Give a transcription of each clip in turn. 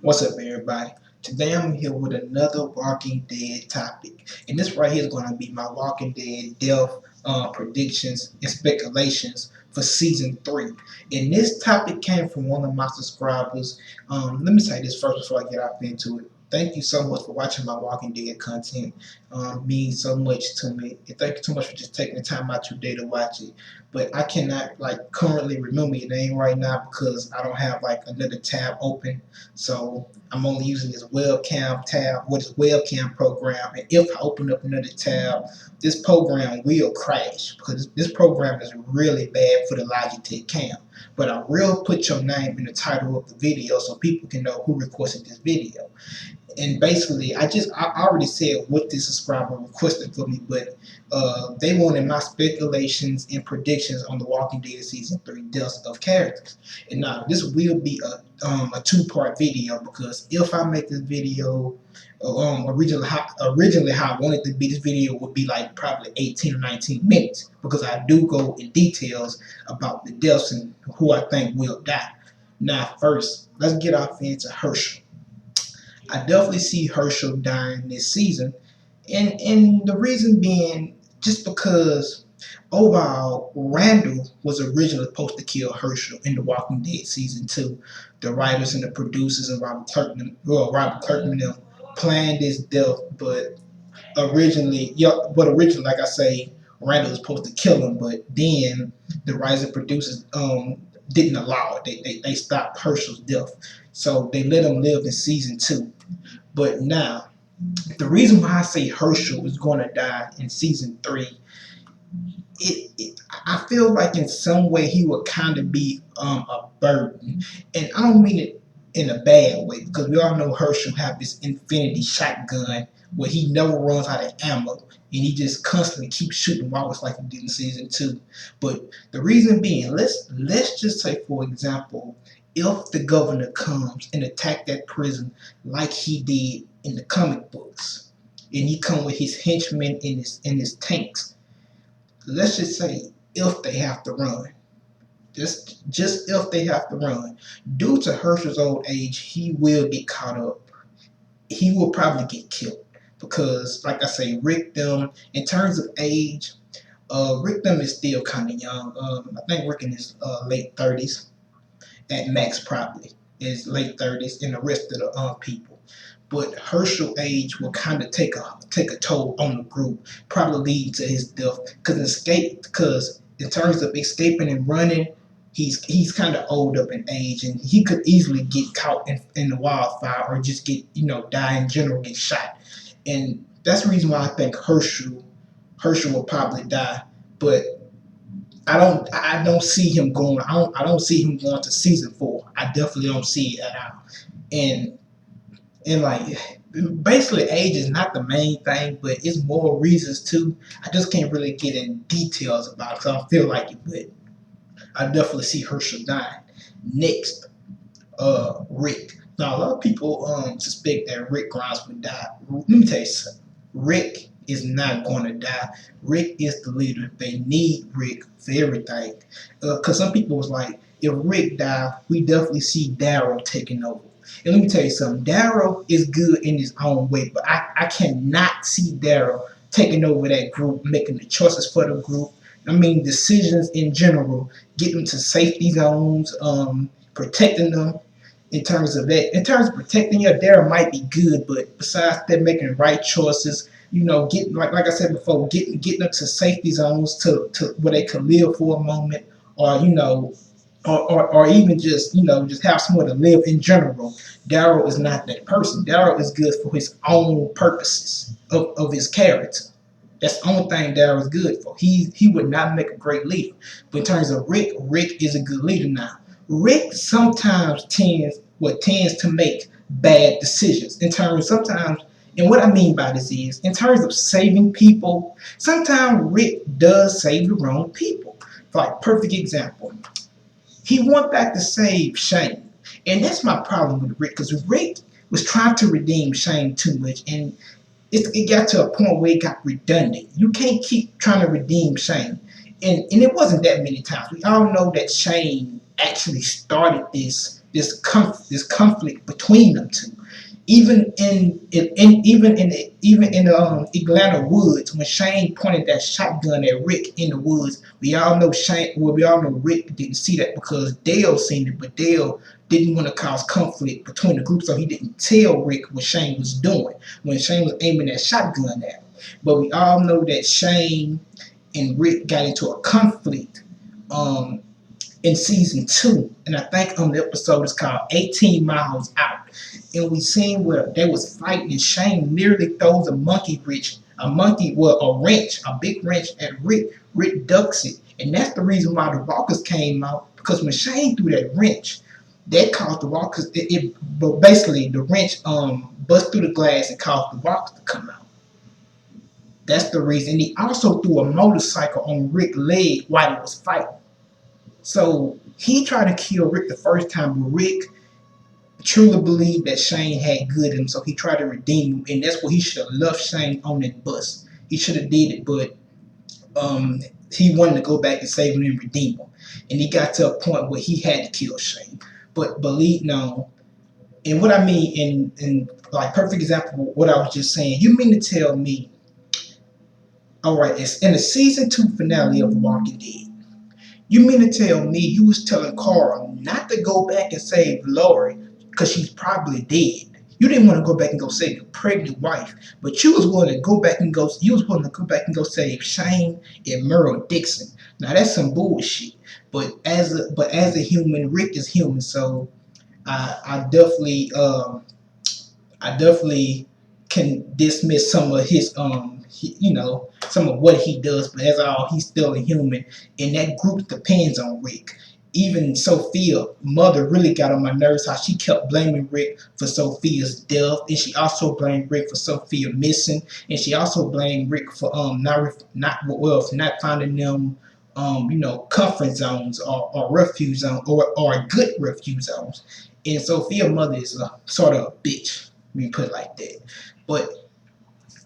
What's up, everybody? Today I'm here with another Walking Dead topic, and this right here is going to be my Walking Dead death predictions and speculations for season 3. And this topic came from one of my subscribers. Let me say this first before I get off into it. Thank you so much for watching my Walking Dead content. Means so much to me. And thank you so much for just taking the time out your day to watch it. But I cannot currently remember your name right now because I don't have another tab open. So I'm only using this webcam tab with this webcam program. And if I open up another tab, this program will crash because this program is really bad for the Logitech cam. But I will put your name in the title of the video so people can know who requested this video. And basically, I already said what this subscriber requested for me, but they wanted my speculations and predictions on the Walking Dead season 3 deaths of characters. And now this will be a two-part video because if I make this video originally how I wanted it to be, this video would be like probably 18 or 19 minutes because I do go in details about the deaths and who I think will die. Now, first, let's get off into Herschel. I definitely see Herschel dying this season, and the reason being just because overall Randall was originally supposed to kill Herschel in The Walking Dead season 2. The writers and the producers and Robert Kirkman planned this death, but originally, like I say, Randall was supposed to kill him, but then the writers and producers didn't allow it. They stopped Herschel's death, so they let him live in season 2. But now, the reason why I say Herschel is going to die in season 3, I feel like in some way he would kind of be a burden, and I don't mean it in a bad way because we all know Herschel have this infinity shotgun where he never runs out of ammo and he just constantly keeps shooting walls like he did in season 2. But the reason being, let's just say, for example, if the governor comes and attack that prison like he did in the comic books, and he come with his henchmen in his tanks, let's just say if they have to run, just if they have to run, due to Herschel's old age, he will get caught up. He will probably get killed because, like I say, Rick them in terms of age, Rick them is still kind of young. I think Rick in his late 30s. At max probably is late 30s, and the rest of the people. But Herschel's age will kind of take a toll on the group, probably lead to his death. Because in terms of escaping and running, he's kind of old up in age, and he could easily get caught in the wildfire or just get die in general, get shot. And that's the reason why I think Herschel will probably die. But I don't see him going. I don't see him going to season 4. I definitely don't see it at all. And basically age is not the main thing, but it's more reasons too. I just can't really get in details about it because I don't feel like it. But I definitely see Herschel dying. Next, Rick. Now a lot of people suspect that Rick Grimes would die. Let me tell you something. Rick is not going to die. Rick is the leader. They need Rick for everything. Because some people was like, if Rick died, we definitely see Daryl taking over. And let me tell you something. Daryl is good in his own way, but I cannot see Daryl taking over that group, making the choices for the group. I mean, decisions in general, getting them to safety zones, protecting them. In terms of protecting you, Daryl might be good, but besides that, making right choices, getting like I said before, getting them to safety zones to where they can live for a moment, or or even just have somewhere to live in general. Daryl is not that person. Daryl is good for his own purposes of his character. That's the only thing Daryl is good for. He would not make a great leader. But in terms of Rick is a good leader now. Rick sometimes tends to make bad decisions. And what I mean by this is, in terms of saving people, sometimes Rick does save the wrong people. Like, perfect example. He went back to save Shane. And that's my problem with Rick, because Rick was trying to redeem Shane too much, and it got to a point where it got redundant. You can't keep trying to redeem Shane. And it wasn't that many times. We all know that Shane actually started this this conflict between them two. Even in the Atlanta woods, when Shane pointed that shotgun at Rick in the woods, we all know Rick didn't see that because Dale seen it, but Dale didn't want to cause conflict between the groups, so he didn't tell Rick what Shane was doing when Shane was aiming that shotgun at him. But we all know that Shane and Rick got into a conflict um, in season 2, and I think the episode is called 18 Miles Out. And we seen where they was fighting, and Shane nearly throws a wrench, a big wrench at Rick. Rick ducks it, and that's the reason why the Walkers came out, because when Shane threw that wrench, that caused the Walkers. But basically, the wrench bust through the glass and caused the Walkers to come out. That's the reason. And he also threw a motorcycle on Rick's leg while he was fighting. So he tried to kill Rick the first time, but Rick truly believed that Shane had good in him, so he tried to redeem him, and that's what he should have left Shane on that bus. He should have did it, but he wanted to go back and save him and redeem him, and he got to a point where he had to kill Shane. But believe no, and what I mean, in like perfect example of what I was just saying, you mean to tell me, all right, it's in the season 2 finale of The Walking Dead. You mean to tell me you was telling Carl not to go back and save Lori because she's probably dead? You didn't want to go back and go save your pregnant wife, but you was willing to go back and go. You was willing to go back and go save Shane and Merle Dixon. Now that's some bullshit. But as a human, Rick is human, so I definitely can dismiss some of his some of what he does, but as all, he's still a human, and that group depends on Rick. Even Sophia mother really got on my nerves, how she kept blaming Rick for Sophia's death, and she also blamed Rick for Sophia missing, and she also blamed Rick for not finding them comfort zones or refuge zones or good refuge zones. And Sophia mother is a sort of a bitch, let me put it like that. But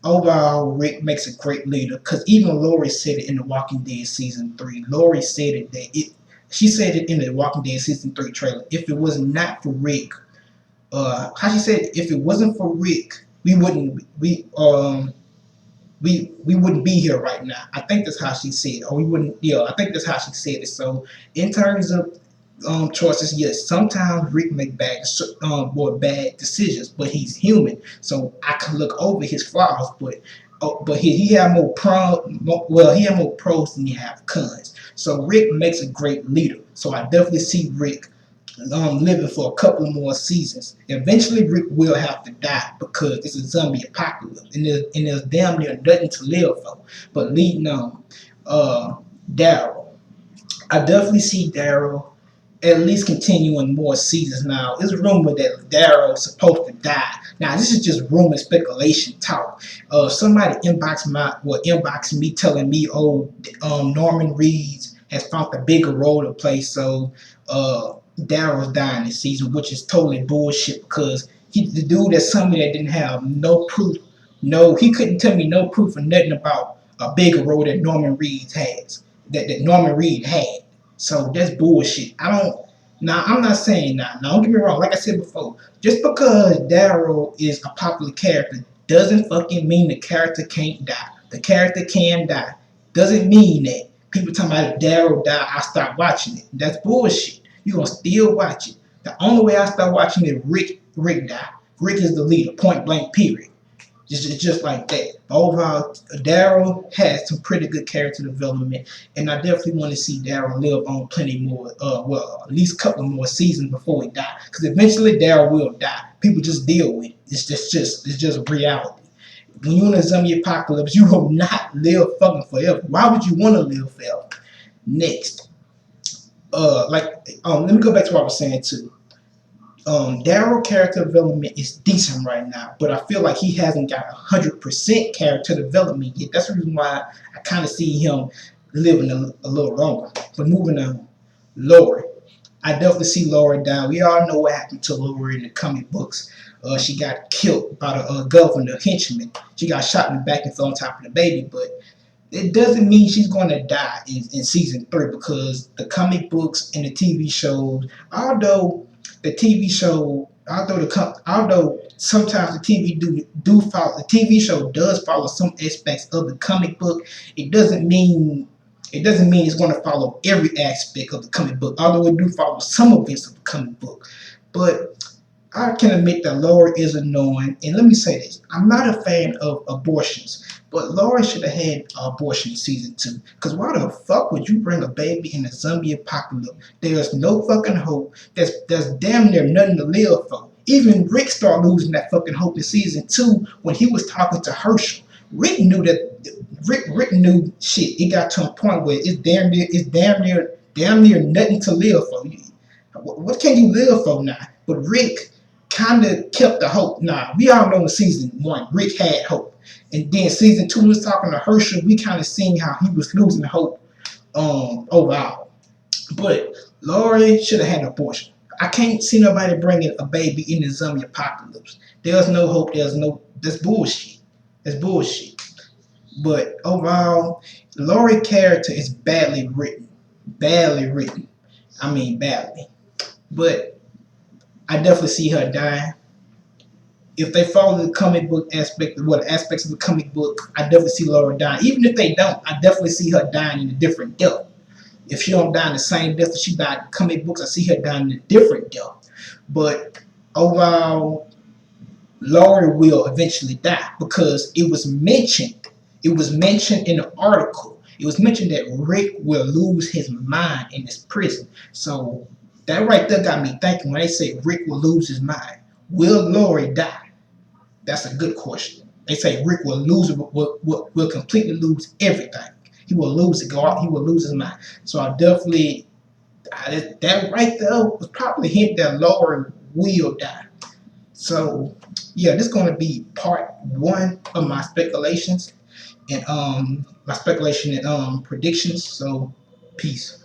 overall, Rick makes a great leader, because even Lori said it in The Walking Dead season 3. Lori said it she said it in The Walking Dead season 3 trailer. If it was not for Rick, how she said, if it wasn't for Rick, we wouldn't be here right now. I think that's how she said it. Or we wouldn't. Yeah, I think that's how she said it. So in terms of choices, yes, sometimes Rick make bad decisions, but he's human, so I can look over his flaws. But he had more pros than he have cons. So Rick makes a great leader. So I definitely see Rick living for a couple more seasons. Eventually, Rick will have to die because it's a zombie apocalypse, and there's damn near nothing to live for. But leading on, Daryl, I definitely see Daryl at least continuing more seasons. Now, it's rumored that Daryl is supposed to die. Now, this is just rumor, speculation, talk. Somebody inboxed me telling me, Norman Reedus has found a bigger role to play, so Daryl's dying this season, which is totally bullshit, because the dude that's somebody that didn't have no proof. No, he couldn't tell me no proof or nothing about a bigger role that Norman Reedus has, that Norman Reed had. So that's bullshit. I'm not saying that. Now, don't get me wrong. Like I said before, just because Daryl is a popular character doesn't fucking mean the character can't die. The character can die. Doesn't mean that people talking about if Daryl die, I stop watching it. That's bullshit. You're going to still watch it. The only way I start watching it, Rick die. Rick is the leader, point blank, period. Just like that. Overall, Daryl has some pretty good character development, and I definitely want to see Daryl live on plenty more, at least a couple more seasons before he dies. Because eventually Daryl will die. People just deal with it. It's just reality. When you're in a zombie apocalypse, you will not live fucking forever. Why would you want to live forever? Next, let me go back to what I was saying too. Daryl character development is decent right now, but I feel like he hasn't got 100% character development yet. That's the reason why I kind of see him living a little longer. But moving on, Lori. I definitely see Lori down. We all know what happened to Lori in the comic books. She got killed by the governor henchman. She got shot in the back and fell on top of the baby, but it doesn't mean she's going to die in season 3, because the comic books and the TV shows, although the TV show, although sometimes the TV do follow, the TV show does follow some aspects of the comic book. It doesn't mean it's going to follow every aspect of the comic book, although it do follow some events of the comic book. But I can admit that Laura is annoying, and let me say this: I'm not a fan of abortions, but Laura should have had an abortion in season 2. Cause why the fuck would you bring a baby in a zombie apocalypse? There's no fucking hope. There's damn near nothing to live for. Even Rick started losing that fucking hope in season 2 when he was talking to Herschel. Rick knew that. Rick knew shit. It got to a point where it's damn near nothing to live for. What can you live for now? But Rick kind of kept the hope. Nah, we all know in season 1, Rick had hope. And then season 2, we was talking to Herschel, we kind of seen how he was losing hope overall. But Laurie should have had an abortion. I can't see nobody bringing a baby in the zombie apocalypse. There's no hope. That's bullshit. That's bullshit. But overall, Laurie's character is badly written. Badly written. I mean, badly. But I definitely see her dying. If they follow the comic book aspects of the comic book, I definitely see Laura dying. Even if they don't, I definitely see her dying in a different death. If she don't die in the same death that she died in comic books, I see her dying in a different death. But overall, Laura will eventually die because it was mentioned. It was mentioned in the article. It was mentioned that Rick will lose his mind in this prison. So that right there got me thinking when they say Rick will lose his mind. Will Laurie die? That's a good question. They say Rick will completely lose everything. He will lose it, go out, he will lose his mind. So that right there was probably a hint that Laurie will die. So yeah, this is gonna be part 1 of my speculations and my speculation and predictions. So peace.